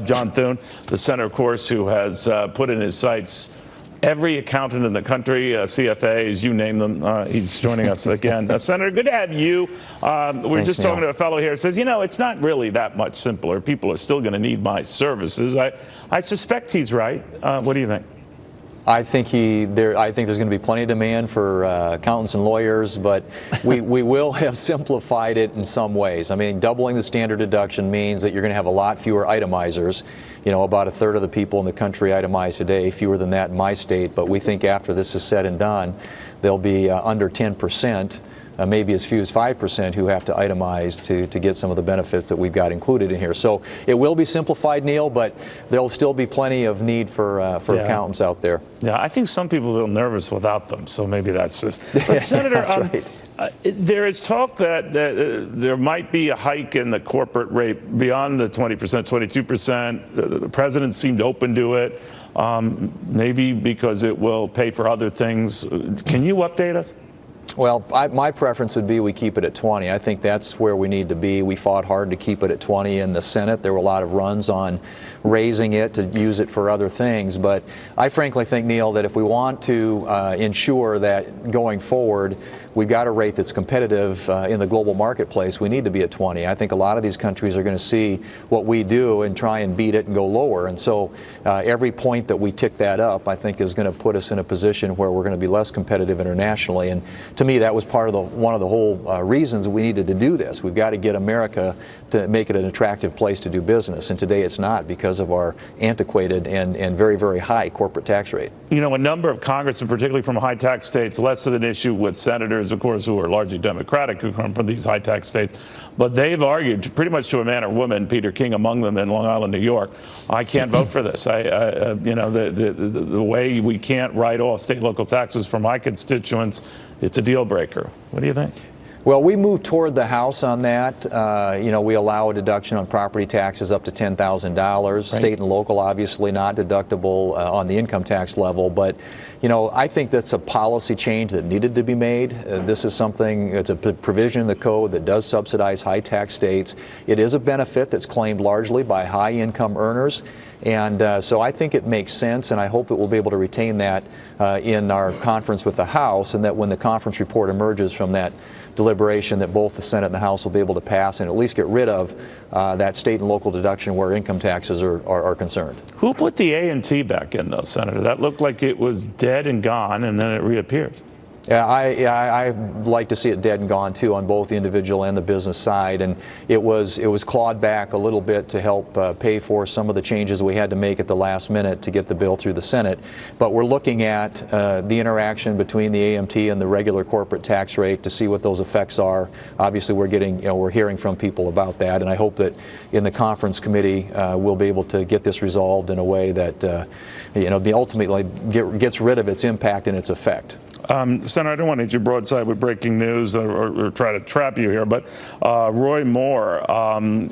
John Thune, the senator, of course, who has put in his sights every accountant in the country, CFAs, you name them. He's joining us again. Senator, good to have you. We're just talking to a fellow here who says, you know, it's not really that much simpler. People are still going to need my services. I suspect he's right. What do you think? I think there's going to be plenty of demand for accountants and lawyers, but we will have simplified it in some ways. I mean, doubling the standard deduction means that you're going to have a lot fewer itemizers. You know, about a third of the people in the country itemize today, fewer than that in my state. But we think after this is said and done, there'll be under 10%. Maybe as few as 5% who have to itemize to get some of the benefits that we've got included in here. So it will be simplified, Neil, but there'll still be plenty of need for accountants out there. Yeah, I think some people feel nervous without them, so maybe that's this. But Senator, that's right. There is talk that there might be a hike in the corporate rate beyond the 20%, 22%. The president seemed open to it, maybe because it will pay for other things. Can you update us? Well, my preference would be we keep it at 20. I think that's where we need to be. We fought hard to keep it at 20 in the Senate. There were a lot of runs on raising it to use it for other things. But I frankly think, Neil, that if we want to ensure that going forward we've got a rate that's competitive in the global marketplace, we need to be at 20. I think a lot of these countries are going to see what we do and try and beat it and go lower. And so every point that we tick that up, I think, is going to put us in a position where we're going to be less competitive internationally. And to me, that was part of one of the whole reasons we needed to do this. We've got to get America to make it an attractive place to do business. And today it's not because of our antiquated and very, very high corporate tax rate. You know, a number of congressmen, particularly from high tax states, less of an issue with senators, of course, who are largely Democratic, who come from these high tax states. But they've argued pretty much to a man or woman, Peter King among them in Long Island, New York, I can't vote for this. You know, the way we can't write off state and local taxes for my constituents, it's a deal breaker. What do you think? Well, we moved toward the House on that. You know, we allow a deduction on property taxes up to $10,000. Right. State and local, obviously not deductible on the income tax level. But, you know, I think that's a policy change that needed to be made. This is something, it's a provision in the code that does subsidize high tax states. It is a benefit that's claimed largely by high income earners. And so I think it makes sense, and I hope that we'll be able to retain that in our conference with the House, and that when the conference report emerges from that deliberation, that both the Senate and the House will be able to pass and at least get rid of that state and local deduction where income taxes are concerned. Who put the A&T back in, though, Senator? That looked like it was dead and gone, and then it reappears. Yeah, I like to see it dead and gone too on both the individual and the business side, and it was clawed back a little bit to help pay for some of the changes we had to make at the last minute to get the bill through the Senate. But we're looking at the interaction between the AMT and the regular corporate tax rate to see what those effects are. Obviously, we're hearing from people about that, and I hope that in the conference committee we'll be able to get this resolved in a way that ultimately gets rid of its impact and its effect. Senator, I don't want to hit you broadside with breaking news or try to trap you here, but Roy Moore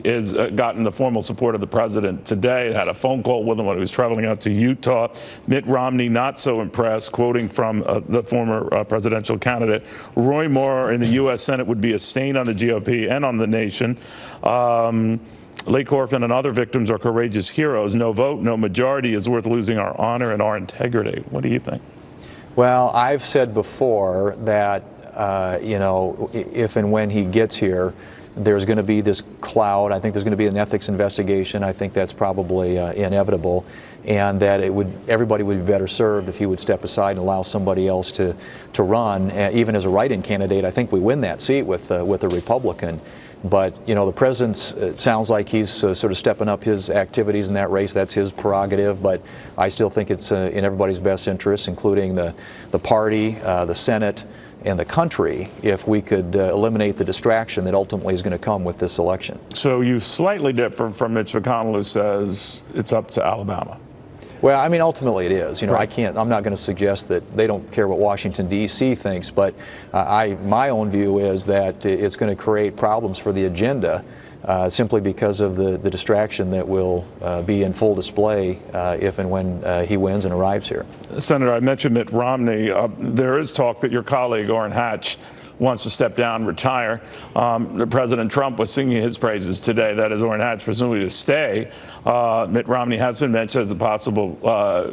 has gotten the formal support of the president today. Had a phone call with him when he was traveling out to Utah. Mitt Romney not so impressed, quoting from the former presidential candidate. Roy Moore in the U.S. Senate would be a stain on the GOP and on the nation. Lee Corfin and other victims are courageous heroes. No vote, no majority is worth losing our honor and our integrity. What do you think? Well, I've said before that, if and when he gets here, there's going to be this cloud. I think there's going to be an ethics investigation. I think that's probably inevitable, and that everybody would be better served if he would step aside and allow somebody else to run. Even as a write-in candidate, I think we win that seat with a Republican. But, you know, the president, it sounds like he's sort of stepping up his activities in that race. That's his prerogative. But I still think it's in everybody's best interest, including the party, the Senate, and the country, if we could eliminate the distraction that ultimately is going to come with this election. So you slightly differ from Mitch McConnell, who says it's up to Alabama. Well, I mean, ultimately it is. You know, right. I'm not going to suggest that they don't care what Washington, D.C. thinks, but my own view is that it's going to create problems for the agenda simply because of the distraction that will be in full display if and when he wins and arrives here. Senator, I mentioned Mitt Romney. There is talk that your colleague, Orrin Hatch, wants to step down, retire. President Trump was singing his praises today. That is Orrin Hatch, presumably to stay. Mitt Romney has been mentioned as a possible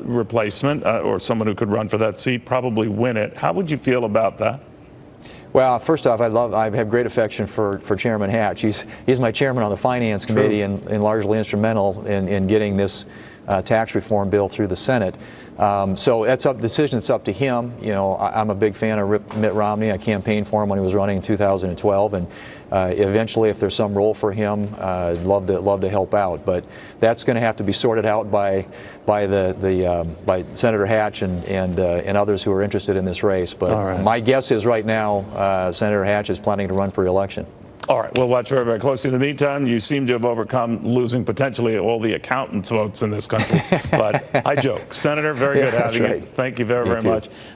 replacement or someone who could run for that seat, probably win it. How would you feel about that? Well, first off, I have great affection for Chairman Hatch. He's my chairman on the Finance Committee and largely instrumental in getting this tax reform bill through the Senate. So that's up decision. It's up to him. You know, I'm a big fan of Mitt Romney. I campaigned for him when he was running in 2012, and eventually, if there's some role for him, I'd love to help out. But that's going to have to be sorted out by Senator Hatch and others who are interested in this race. But my guess is right now, Senator Hatch is planning to run for re-election. All right, we'll watch very, very closely. In the meantime, you seem to have overcome losing potentially all the accountants' votes in this country. But I joke. Senator, very good having you. Thank you very, very much.